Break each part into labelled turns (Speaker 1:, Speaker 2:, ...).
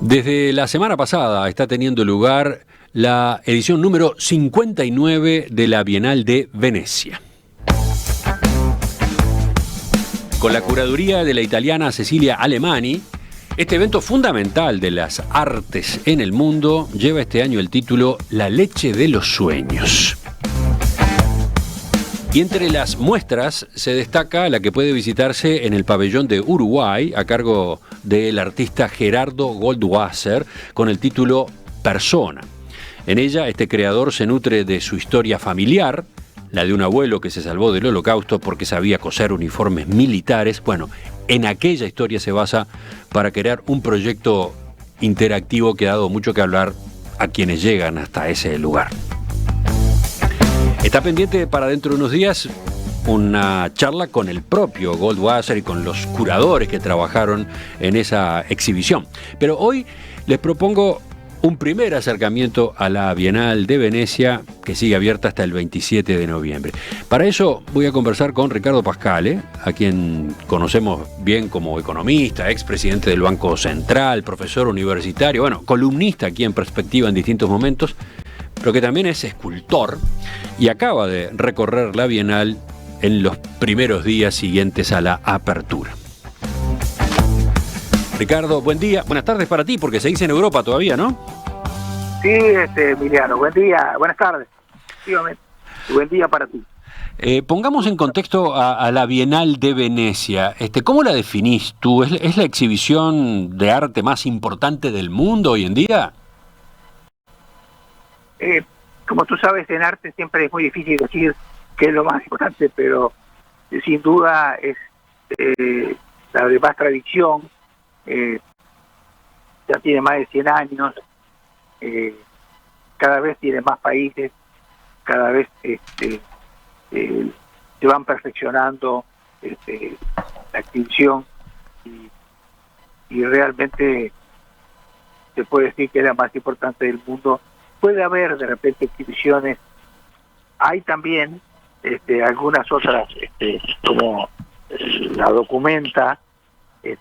Speaker 1: Desde la semana pasada está teniendo lugar la edición número 59 de la Bienal de Venecia. Con la curaduría de la italiana Cecilia Alemani, este evento fundamental de las artes en el mundo lleva este año el título La leche de los sueños. Y entre las muestras se destaca la que puede visitarse en el pabellón de Uruguay a cargo del artista Gerardo Goldwasser con el título Persona. En ella este creador se nutre de su historia familiar, la de un abuelo que se salvó del Holocausto porque sabía coser uniformes militares. Bueno, en aquella historia se basa para crear un proyecto interactivo que ha dado mucho que hablar a quienes llegan hasta ese lugar. Está pendiente para dentro de unos días una charla con el propio Goldwasser y con los curadores que trabajaron en esa exhibición. Pero hoy les propongo un primer acercamiento a la Bienal de Venecia, que sigue abierta hasta el 27 de noviembre. Para eso voy a conversar con Ricardo Pascale, a quien conocemos bien como economista, expresidente del Banco Central, profesor universitario, columnista aquí en Perspectiva en distintos momentos, pero que también es escultor y acaba de recorrer la Bienal en los primeros días siguientes a la apertura. Ricardo, buen día. Buenas tardes para ti, porque se dice en Europa todavía, ¿no?
Speaker 2: Sí, Emiliano, buen día, buenas tardes. Efectivamente, buen día para ti.
Speaker 1: Pongamos en contexto a la Bienal de Venecia. ¿Cómo la definís tú? ¿Es la exhibición de arte más importante del mundo hoy en día?
Speaker 2: Como tú sabes, en arte siempre es muy difícil decir qué es lo más importante, pero sin duda es la de más tradición, ya tiene más de 100 años, cada vez tiene más países, cada vez se van perfeccionando la exhibición y realmente se puede decir que es la más importante del mundo. Puede haber de repente exhibiciones, hay también algunas otras, como la Documenta en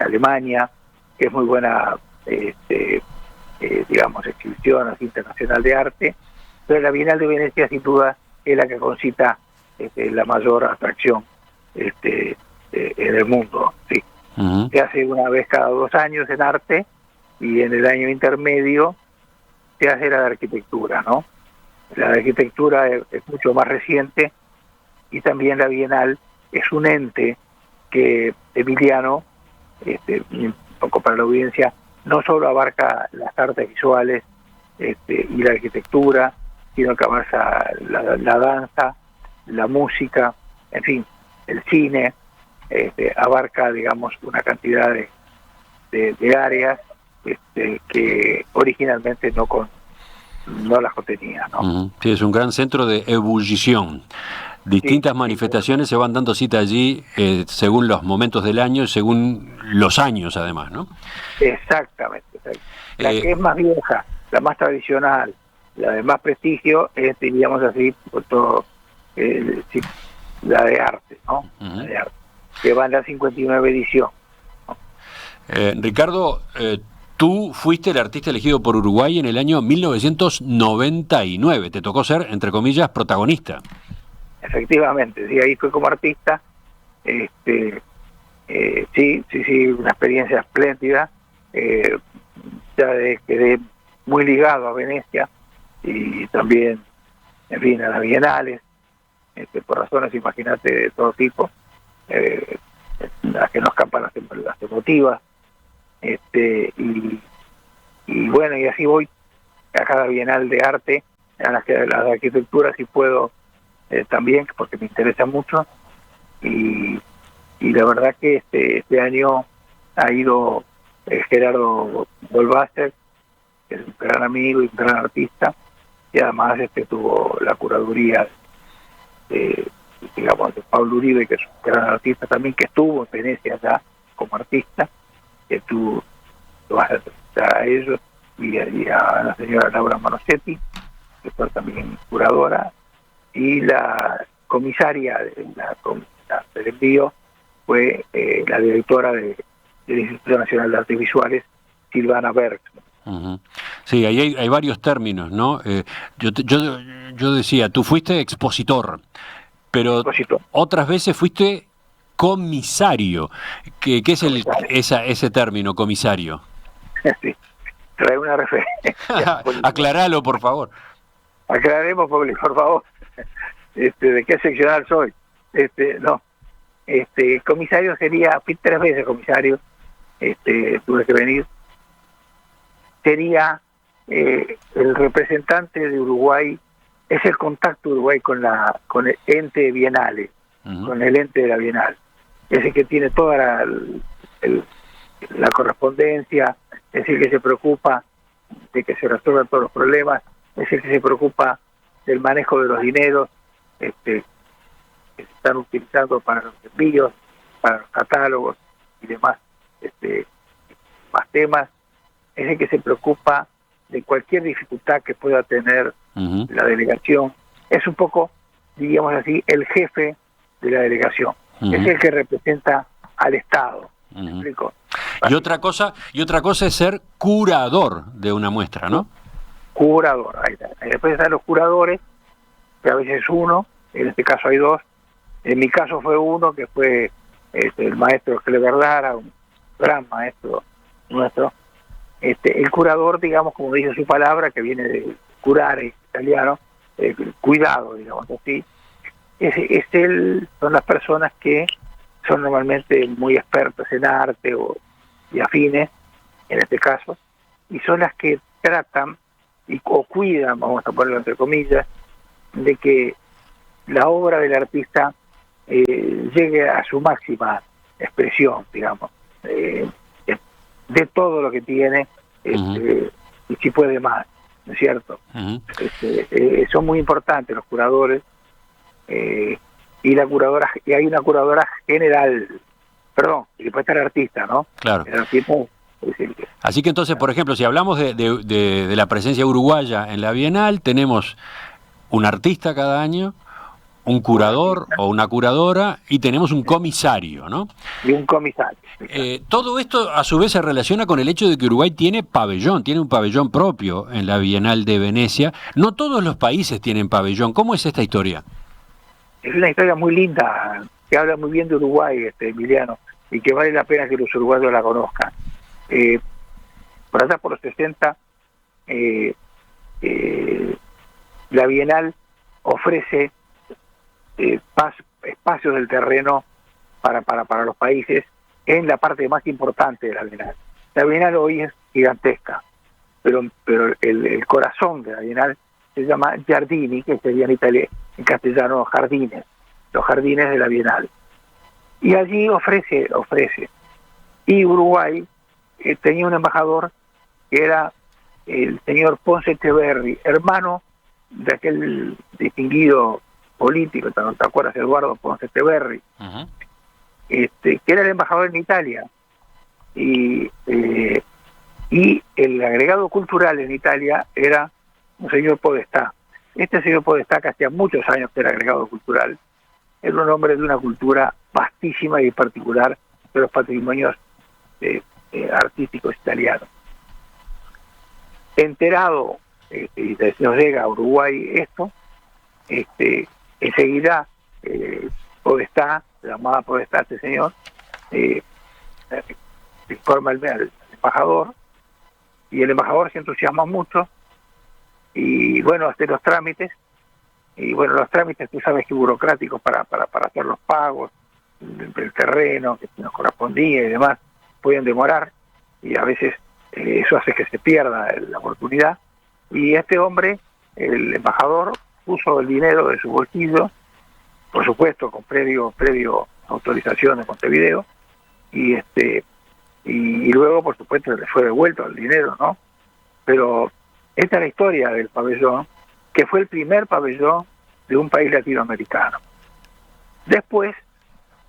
Speaker 2: Alemania, que es muy buena, exhibición así, internacional de arte, pero la Bienal de Venecia sin duda es la que concita la mayor atracción en el mundo. Sí.
Speaker 1: Uh-huh.
Speaker 2: Se hace una vez cada 2 años en arte y en el año intermedio se hace la de arquitectura, ¿no? La de arquitectura es mucho más reciente y también la Bienal es un ente que, Emiliano, un poco para la audiencia, no solo abarca las artes visuales y la arquitectura, sino que abarca la danza, la música, en fin, el cine, abarca, digamos, una cantidad de áreas que originalmente no las contenía, ¿no?
Speaker 1: Uh-huh. Sí, es un gran centro de ebullición. Distintas manifestaciones se van dando cita allí según los momentos del año, según los años además, ¿no?
Speaker 2: Exactamente. La que es más vieja, la más tradicional, la de más prestigio es, diríamos así, por todo, la de arte, ¿no? Uh-huh. La de arte, que va en la 59 edición, ¿no?
Speaker 1: Ricardo, tú fuiste el artista elegido por Uruguay en el año 1999. Te tocó ser, entre comillas, protagonista.
Speaker 2: Efectivamente, sí, ahí fue como artista. Sí, una experiencia espléndida. Quedé muy ligado a Venecia y también, en fin, a las bienales, por razones, imagínate, de todo tipo, las que no escapan las emotivas. Y bueno, y así voy a cada bienal de arte, a las de arquitectura si puedo también, porque me interesa mucho, y la verdad que este año ha ido Gerardo Goldwasser, que es un gran amigo y un gran artista, y además tuvo la curaduría de Pablo Uribe, que es un gran artista también, que estuvo en Venecia ya como artista, que tú lo vas a entrevistar a ellos, y a la señora Laura Manosetti, que fue también curadora, y la comisaria del envío fue la directora del Instituto Nacional de Artes Visuales, Silvana Berg.
Speaker 1: Ujú. Sí, ahí hay varios términos, ¿no? Yo decía, tú fuiste expositor, pero
Speaker 2: Expositor,
Speaker 1: otras veces fuiste comisario. ¿Qué es
Speaker 2: comisario.
Speaker 1: ese término, comisario?
Speaker 2: Sí, trae una referencia.
Speaker 1: Aclaralo, por favor.
Speaker 2: Aclaremos, por favor, de qué seccional soy. No, comisario sería, fui 3 veces comisario, tuve que venir. Sería el representante de Uruguay, es el contacto de Uruguay con el ente bienales, con el ente de la Bienal. Es el que tiene toda la correspondencia, es el que se preocupa de que se resuelvan todos los problemas, es el que se preocupa del manejo de los dineros que se están utilizando para los envíos, para los catálogos y demás más temas. Es el que se preocupa de cualquier dificultad que pueda tener la delegación. Es un poco, diríamos así, el jefe de la delegación. Es el que representa al Estado. ¿Me explico?
Speaker 1: Y otra cosa es ser curador de una muestra, ¿no?
Speaker 2: Curador, ahí está. Después están los curadores, que a veces es uno, en este caso hay 2. En mi caso fue uno, que fue el maestro Clever Lara, un gran maestro nuestro. El curador, digamos, como dice su palabra, que viene de curare, italiano, cuidado, digamos así. Son las personas que son normalmente muy expertas en arte y afines, en este caso, y son las que tratan o cuidan, vamos a ponerlo entre comillas, de que la obra del artista llegue a su máxima expresión, digamos, de todo lo que tiene, y si puede más, ¿no es cierto? Son muy importantes los curadores, y hay una curadora general, perdón, y después está el artista, ¿no?
Speaker 1: Claro.
Speaker 2: El artista
Speaker 1: Así que entonces, por ejemplo, si hablamos de la presencia uruguaya en la Bienal, tenemos un artista cada año, un curador o una curadora, y tenemos un comisario, ¿no?
Speaker 2: Y un comisario.
Speaker 1: Todo esto a su vez se relaciona con el hecho de que Uruguay tiene un pabellón propio en la Bienal de Venecia. No todos los países tienen pabellón. ¿Cómo es esta historia?
Speaker 2: Es una historia muy linda, que habla muy bien de Uruguay, Emiliano, y que vale la pena que los uruguayos la conozcan. Por allá por los 60, la Bienal ofrece espacios del terreno para los países en la parte más importante de la Bienal. La Bienal hoy es gigantesca, pero el corazón de la Bienal se llama Giardini, que sería en castellano jardines, los jardines de la Bienal. Y allí ofrece. Y Uruguay tenía un embajador que era el señor Ponce Echeverri, hermano de aquel distinguido político, ¿te acuerdas? Eduardo Ponce Echeverri, que era el embajador en Italia. Y el agregado cultural en Italia era un señor Podestá. Este señor Podestá, que hacía muchos años que era agregado cultural, era un hombre de una cultura vastísima y particular de los patrimonios artísticos italianos. Enterado, y nos llega a Uruguay esto, enseguida Podestá, llamada Podestá este señor, informa al embajador, y el embajador se entusiasma mucho, y bueno, hace los trámites, y bueno, los trámites, tú sabes que burocráticos para hacer los pagos del terreno que nos correspondía y demás, pueden demorar, y a veces eso hace que se pierda la oportunidad. Y este hombre, el embajador, puso el dinero de su bolsillo, por supuesto con previo autorización de Montevideo, y luego por supuesto le fue devuelto el dinero, ¿no? Pero esta es la historia del pabellón, que fue el primer pabellón de un país latinoamericano. Después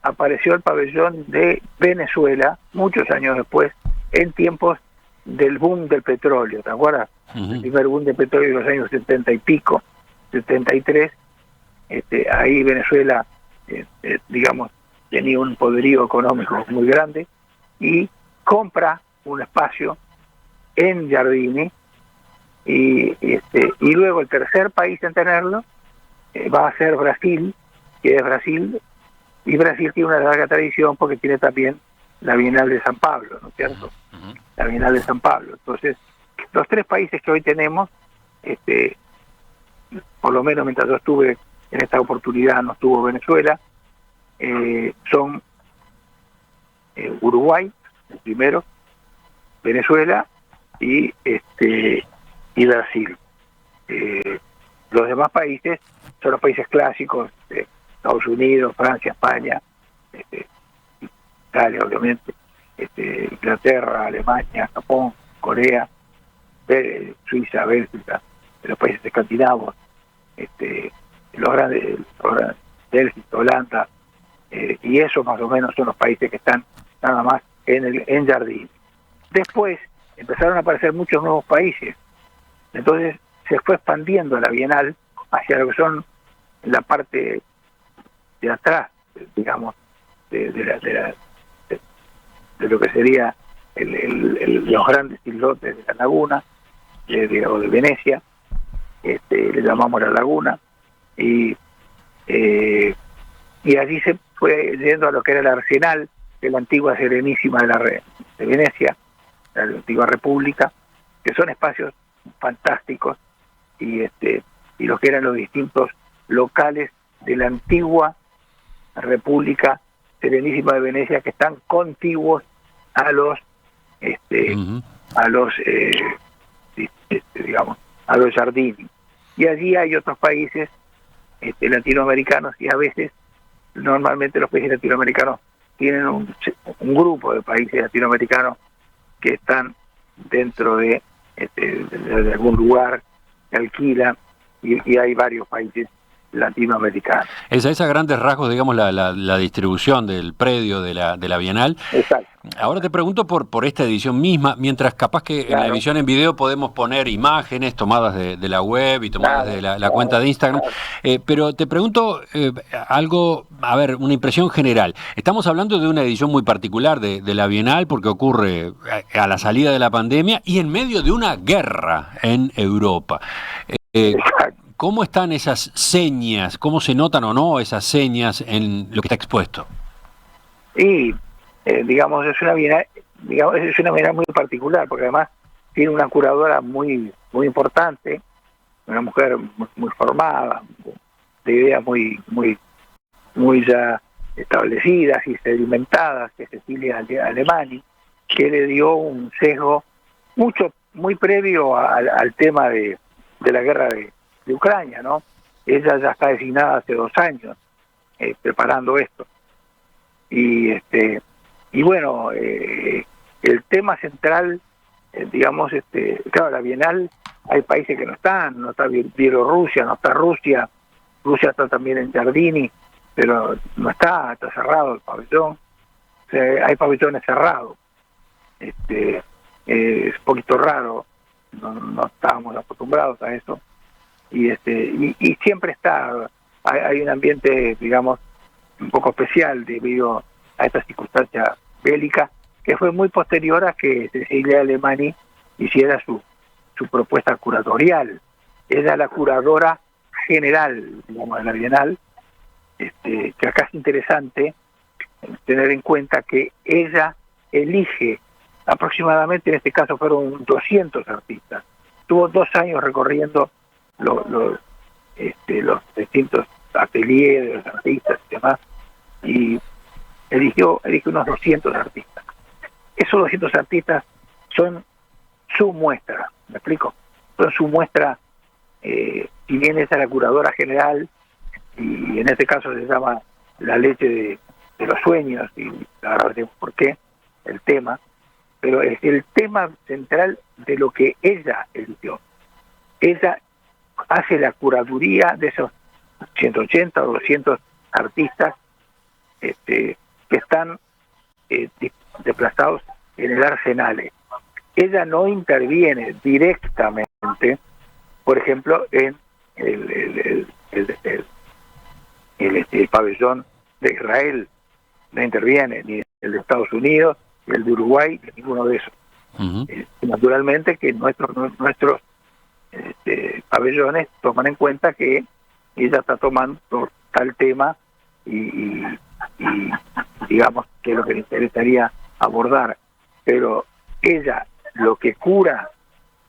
Speaker 2: apareció el pabellón de Venezuela, muchos años después, en tiempos del boom del petróleo, ¿te acuerdas? El primer boom del petróleo de los años 70 y pico, 73, ahí Venezuela, digamos, tenía un poderío económico muy grande, y compra un espacio en Giardini, y luego el tercer país en tenerlo va a ser Brasil, que es Brasil, y Brasil tiene una larga tradición porque tiene también la Bienal de San Pablo, ¿no es cierto? La Bienal de San Pablo. Entonces, los tres países que hoy tenemos, por lo menos mientras yo estuve en esta oportunidad, no estuvo Venezuela, son Uruguay, el primero, Venezuela y Brasil. Los demás países son los países clásicos, Estados Unidos, Francia, España, Italia, obviamente, Inglaterra, Alemania, Japón, Corea, Suiza, Bélgica, los países escandinavos, los grandes, Bélgica, Holanda, y esos más o menos son los países que están nada más en Giardini. Después empezaron a aparecer muchos nuevos países, entonces se fue expandiendo la Bienal hacia lo que son la parte de atrás, digamos, de lo que sería los grandes islotes de la laguna, o de Venecia, le llamamos la laguna, y allí se fue yendo a lo que era el arsenal de la antigua Serenísima de Venecia, la antigua República, que son espacios fantásticos, y los que eran los distintos locales de la antigua República Serenísima de Venecia, que están contiguos a los digamos, a los Giardini. Y allí hay otros países latinoamericanos, y a veces, normalmente los países latinoamericanos tienen un grupo de países latinoamericanos que están dentro de algún lugar que alquilan, y hay varios países latinoamericanos.
Speaker 1: Es a grandes rasgos, digamos, la distribución del predio de la Bienal.
Speaker 2: Exacto.
Speaker 1: Ahora te pregunto por esta edición misma, mientras capaz que en la emisión en video podemos poner imágenes tomadas de la web y tomadas de la cuenta de Instagram, pero te pregunto algo, a ver, una impresión general. Estamos hablando de una edición muy particular de la Bienal porque ocurre a la salida de la pandemia y en medio de una guerra en Europa. ¿Cómo están esas señas? ¿Cómo se notan o no esas señas en lo que está expuesto?
Speaker 2: Y digamos, es una bienal muy particular, porque además tiene una curadora muy importante, una mujer muy formada, de ideas muy ya establecidas y sedimentadas, que es Cecilia Alemani, que le dio un sesgo muy previo al tema de la guerra de Ucrania, ¿no? Ella ya está designada hace 2 años preparando esto. Y bueno, el tema central, digamos, claro, la Bienal, hay países que no está Bielorrusia, no está Rusia está también en Giardini, pero no está cerrado el pabellón, o sea, hay pabellones cerrados, es un poquito raro, no estábamos acostumbrados a eso, y siempre hay un ambiente, digamos, un poco especial debido a esta circunstancia bélica, que fue muy posterior a que Cecilia Alemani hiciera su propuesta curatorial. Ella la curadora general, digamos, de la Bienal, que acá es interesante tener en cuenta que ella elige aproximadamente, en este caso fueron 200 artistas. Tuvo 2 años recorriendo los distintos ateliers de los artistas y demás, y eligió unos 200 artistas. Esos 200 artistas son su muestra, ¿me explico? Son su muestra, si bien esa es la curadora general, y en este caso se llama La leche de los sueños, y la verdad es por qué, el tema, pero es el tema central de lo que ella eligió. Ella hace la curaduría de esos 180 o 200 artistas que están desplazados en el arsenal. Ella no interviene directamente, por ejemplo, en el pabellón de Israel, no interviene, ni el de Estados Unidos, ni el de Uruguay, ni ninguno de esos. Naturalmente que nuestros pabellones toman en cuenta que ella está tomando tal tema y digamos que es lo que le interesaría abordar, pero ella lo que cura,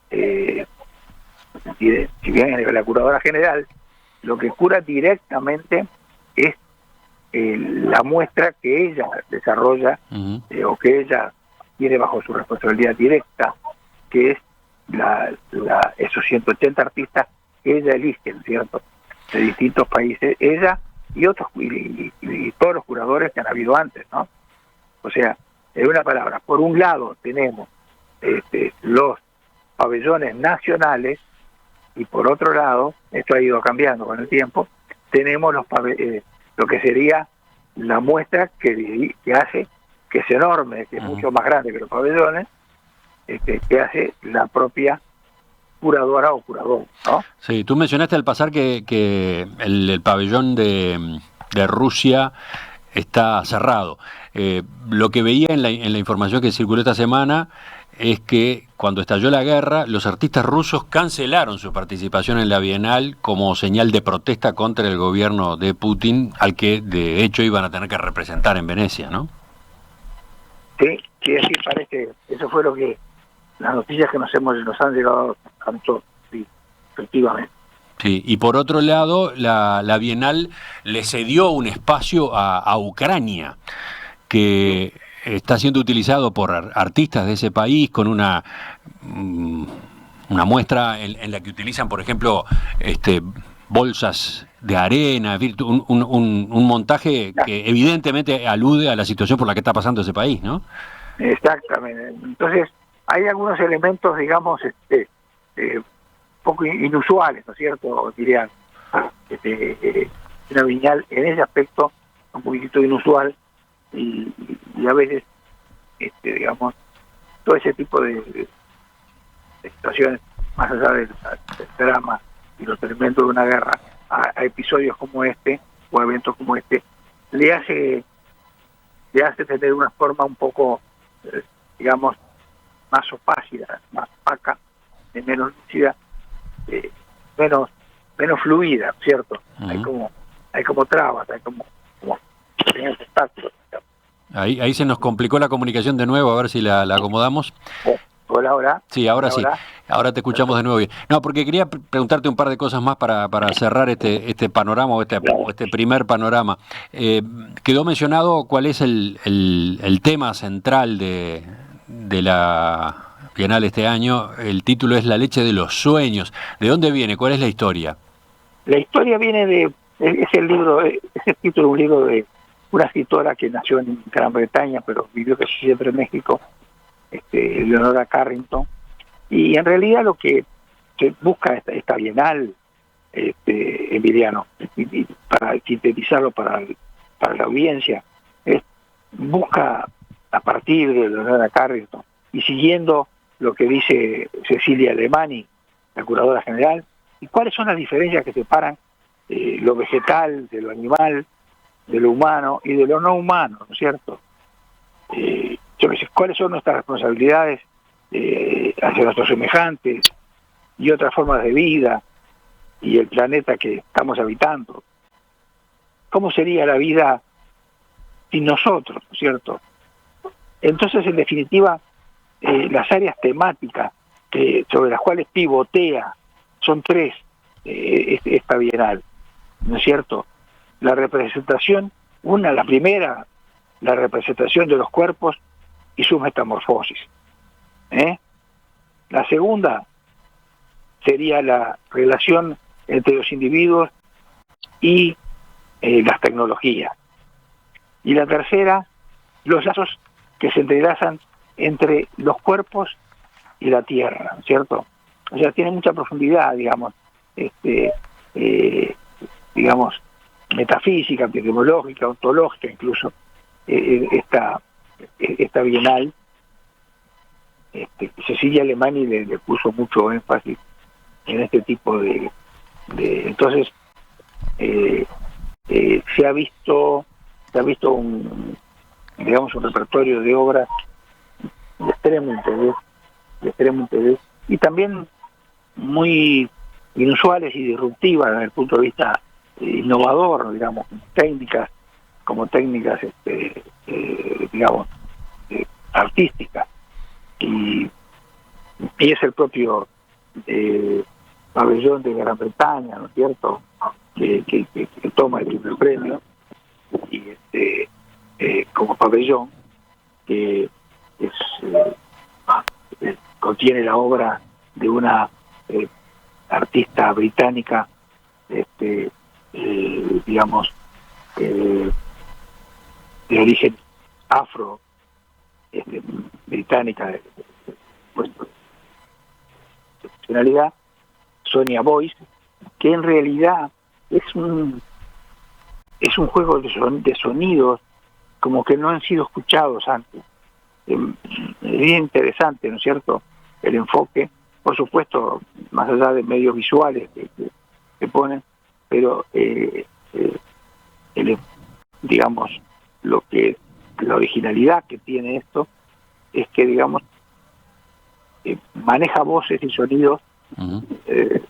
Speaker 2: si bien es la curadora general, lo que cura directamente es la muestra que ella desarrolla o que ella tiene bajo su responsabilidad directa, que es esos 180 artistas que ella elige, ¿cierto?, de distintos países, ella y otros y todos los curadores que han habido antes, ¿no? O sea, en una palabra, por un lado tenemos los pabellones nacionales y por otro lado, esto ha ido cambiando con el tiempo, tenemos lo que sería la muestra que hace, que es enorme, que es mucho más grande que los pabellones, que hace la propia curadora o curador, ¿no?
Speaker 1: Sí, tú mencionaste al pasar que el pabellón de Rusia está cerrado. Lo que veía en la información que circuló esta semana es que cuando estalló la guerra, los artistas rusos cancelaron su participación en la Bienal como señal de protesta contra el gobierno de Putin, al que de hecho iban a tener que representar en Venecia, ¿no?
Speaker 2: Sí, parece, eso fue lo que las noticias que nos han llegado tanto, sí, efectivamente.
Speaker 1: Sí, y por otro lado, la Bienal le cedió un espacio a Ucrania, que está siendo utilizado por artistas de ese país con una muestra en la que utilizan, por ejemplo, bolsas de arena, un montaje que evidentemente alude a la situación por la que está pasando ese país, ¿no?
Speaker 2: Exactamente. Entonces, hay algunos elementos, digamos, poco inusuales, ¿no es cierto? Dirían, una Bienal en ese aspecto un poquito inusual y a veces, digamos, todo ese tipo de situaciones, más allá del drama y los elementos de una guerra, a episodios como este o a eventos como este, le hace tener una forma un poco, digamos, más opácida, más opaca, de menos lucida, menos fluida, ¿cierto? Hay como trabas, hay como pequeños obstáculos.
Speaker 1: Ahí se nos complicó la comunicación de nuevo, a ver si la acomodamos.
Speaker 2: Hola, ahora.
Speaker 1: Sí, ahora sí. Ahora te escuchamos de nuevo bien. No, porque quería preguntarte un par de cosas más para cerrar este panorama o este primer panorama. Quedó mencionado cuál es el tema central de la Bienal este año. El título es La leche de los sueños. ¿De dónde viene? ¿Cuál es la historia?
Speaker 2: La historia viene es el título de un libro de una escritora que nació en Gran Bretaña, pero vivió casi siempre en México, Leonora Carrington, y en realidad lo que busca esta Bienal, Emiliano, y para sintetizarlo para la audiencia, busca a partir de Leonora Carrington y siguiendo lo que dice Cecilia Alemani, la curadora general, y cuáles son las diferencias que separan lo vegetal de lo animal, de lo humano y de lo no humano, ¿no es cierto? ¿Cuáles son nuestras responsabilidades hacia nuestros semejantes y otras formas de vida y el planeta que estamos habitando? ¿Cómo sería la vida sin nosotros, ¿no es cierto? Entonces, en definitiva, las áreas temáticas sobre las cuales pivotea son tres esta Bienal, ¿no es cierto? La representación, la primera, la representación de los cuerpos y su metamorfosis. La segunda sería la relación entre los individuos y las tecnologías. Y la tercera, los lazos que se entrelazan entre los cuerpos y la tierra, ¿cierto? O sea, tiene mucha profundidad, digamos, digamos, metafísica, epistemológica, ontológica, incluso, esta Bienal. Cecilia Alemani le puso mucho énfasis en este tipo de entonces se ha visto un repertorio de obras de extremo interés de extremo interés, y también muy inusuales y disruptivas desde el punto de vista innovador, digamos, como técnicas digamos, artísticas. Y es el propio pabellón de Gran Bretaña, ¿no es cierto?, que toma el primer premio, y como pabellón, que contiene la obra de una artista británica, digamos, de origen afro, británica, pues, nacionalidad, Sonia Boyce, que en realidad es un juego de sonidos como que no han sido escuchados antes. Es bien interesante, ¿no es cierto?, el enfoque, por supuesto, más allá de medios visuales que ponen, pero digamos, la originalidad que tiene esto es que, digamos, maneja voces y sonidos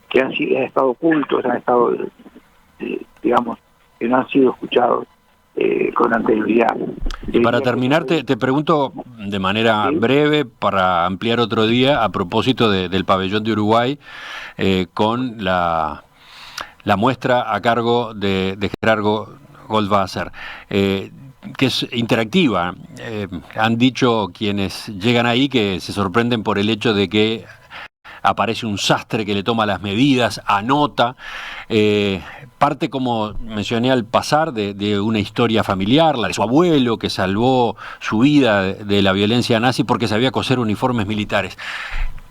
Speaker 2: que han estado ocultos, han estado, digamos, que no han sido escuchados con anterioridad.
Speaker 1: Y para terminar, te pregunto de manera breve, para ampliar otro día, a propósito del pabellón de Uruguay, con la muestra a cargo de Gerardo Goldwasser, que es interactiva. Han dicho quienes llegan ahí que se sorprenden por el hecho de que aparece un sastre que le toma las medidas, anota, parte, como mencioné al pasar, de una historia familiar, la de su abuelo que salvó su vida de la violencia nazi porque sabía coser uniformes militares.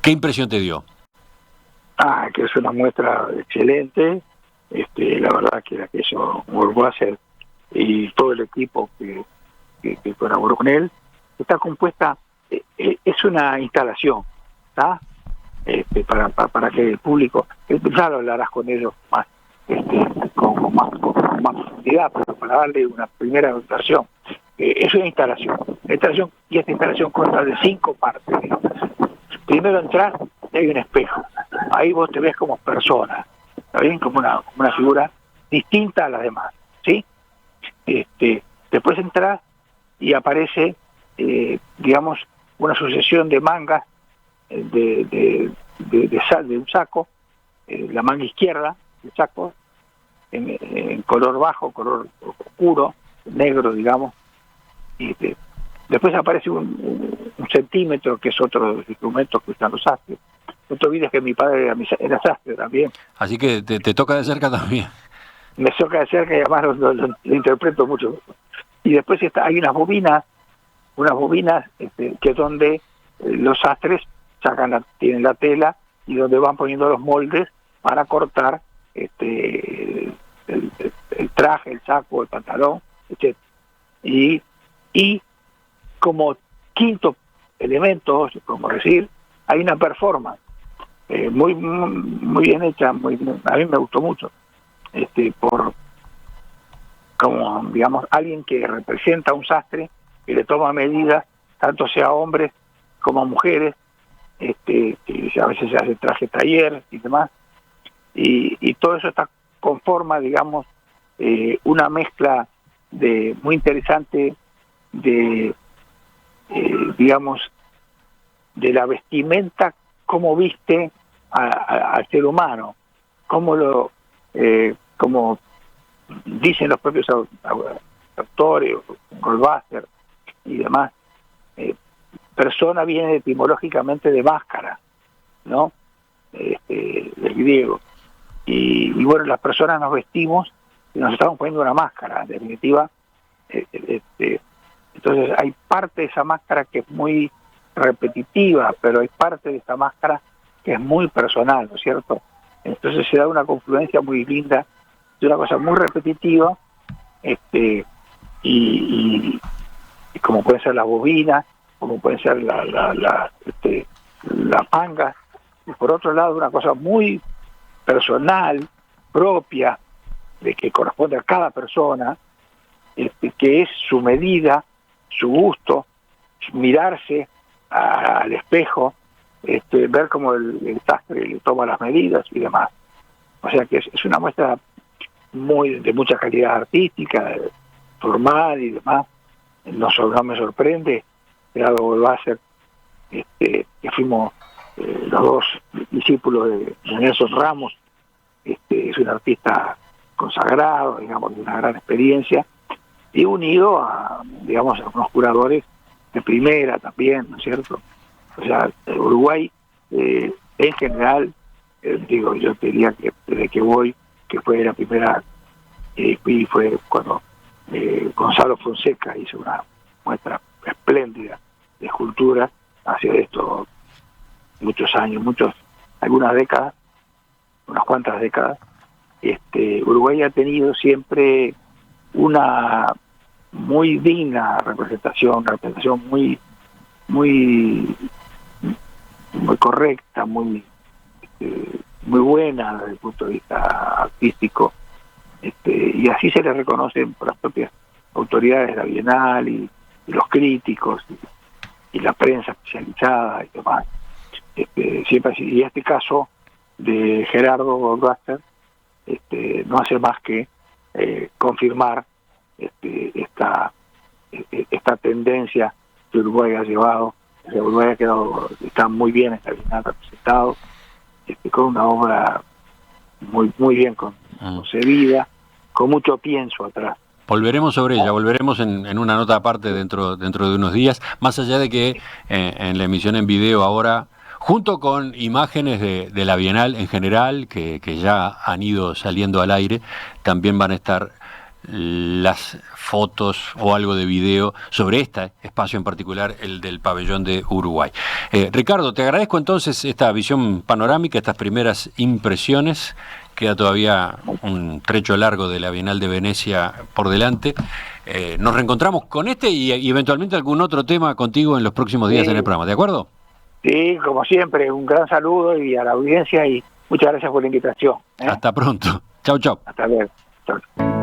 Speaker 1: ¿Qué impresión te dio?
Speaker 2: Que es una muestra excelente, la verdad que la que hizo Goldwasser y todo el equipo que colaboró con él, está compuesta, es una instalación, ¿está? Para que el público, claro, hablarás con ellos más, con más profundidad, pero para darle una primera versión. Es una instalación, y esta instalación consta de 5 partes, digamos. Primero entras y hay un espejo, ahí vos te ves como persona, ¿está bien?, como una figura distinta a las demás, ¿sí? Después entras y aparece, digamos, una sucesión de mangas de un saco, la manga izquierda del saco, en color bajo, color oscuro, negro, digamos, y después aparece un centímetro, que es otro de los instrumentos que usan los sastres. No te olvides que mi padre era sastre también.
Speaker 1: Así que te toca de cerca también.
Speaker 2: Me toca de cerca y además lo interpreto mucho. Y después hay unas bobinas que es donde los sastres tienen la tela y donde van poniendo los moldes para cortar el traje, el saco, el pantalón, etc. Y como quinto elemento, como decir, hay una performance muy bien hecha, a mí me gustó mucho, por como, digamos, alguien que representa a un sastre, que le toma medidas, tanto sea hombres como mujeres, que a veces se hace traje taller y demás, y todo eso conforma, digamos, una mezcla muy interesante digamos, de la vestimenta, cómo viste al ser humano, como dicen los propios autores, Goldwasser y demás, persona viene etimológicamente de máscara, ¿no?, del griego. Y bueno, las personas nos vestimos y nos estamos poniendo una máscara, en definitiva. Entonces hay parte de esa máscara que es muy repetitiva, pero hay parte de esa máscara que es muy personal, ¿no es cierto? Entonces se da una confluencia muy linda de una cosa muy repetitiva, y como pueden ser las bobinas, como pueden ser las mangas, y por otro lado una cosa muy personal, propia, de que corresponde a cada persona, que es su medida, su gusto, mirarse al espejo ver cómo el sastre le toma las medidas y demás. O sea que es una muestra de mucha calidad artística, formal y demás. No me sorprende, Gerardo Goldwasser, que fuimos los dos discípulos de Nelson Ramos, es un artista consagrado, digamos, de una gran experiencia, y unido a, digamos, a unos curadores de primera también, ¿no es cierto? O sea, Uruguay, en general, yo te diría que desde que voy, que fue la primera, y fue cuando Gonzalo Fonseca hizo una muestra espléndida de escultura hace esto muchos años, algunas décadas, unas cuantas décadas. Uruguay ha tenido siempre una muy digna representación, una representación muy correcta, muy buena desde el punto de vista artístico, y así se le reconoce por las propias autoridades de la Bienal y los críticos y la prensa especializada y demás. Siempre así. Y este caso de Gerardo Goldwasser no hace más que confirmar esta tendencia que Uruguay ha llevado. Uruguay está muy bien en la Bienal representado, con una obra muy bien concebida, con mucho pienso atrás.
Speaker 1: Volveremos sobre ella, volveremos en una nota aparte dentro de unos días, más allá de que en la emisión en video ahora, junto con imágenes de la Bienal en general, que ya han ido saliendo al aire, también van a estar las fotos o algo de video sobre este espacio en particular, el del pabellón de Uruguay. Ricardo, te agradezco entonces esta visión panorámica, estas primeras impresiones. Queda todavía un trecho largo de la Bienal de Venecia por delante. Nos reencontramos con y eventualmente algún otro tema contigo en los próximos días en el programa, ¿de acuerdo?
Speaker 2: Sí, como siempre, un gran saludo y a la audiencia y muchas gracias por la invitación.
Speaker 1: Hasta pronto. Chau, chau.
Speaker 2: Hasta luego. Chau.